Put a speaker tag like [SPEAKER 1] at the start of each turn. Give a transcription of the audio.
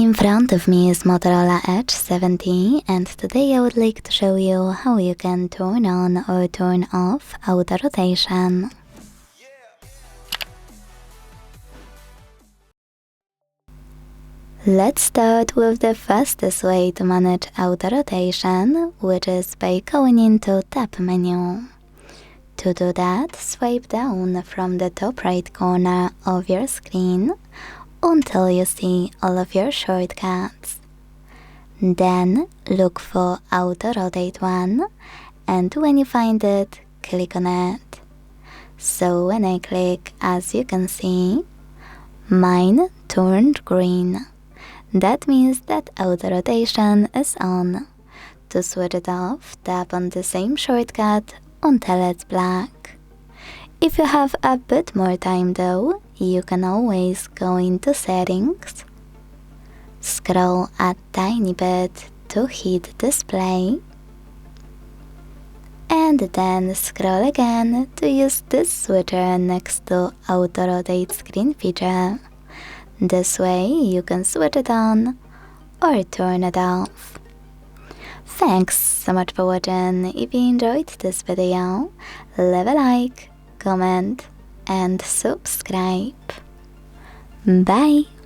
[SPEAKER 1] In front of me is Motorola Edge 70, and today I would like to show you how you can turn on or turn off auto rotation. Let's start with the fastest way to manage auto rotation, which is by going into Tab menu. To do that, swipe down from the top right corner of your screen until you see all of your shortcuts. Then look for Autorotate ON, and when you find it, click on it. So when I click, as you can see, mine turned green. That means that auto rotation is on. To switch it off, tap on the same shortcut until it's black. If you have a bit more time though, you can always go into settings, scroll a tiny bit to hit display, and then scroll again to use this switcher next to auto rotate screen feature. This way you can switch it on or turn it off. Thanks so much for watching. If you enjoyed this video, leave a like, comment and subscribe. Bye!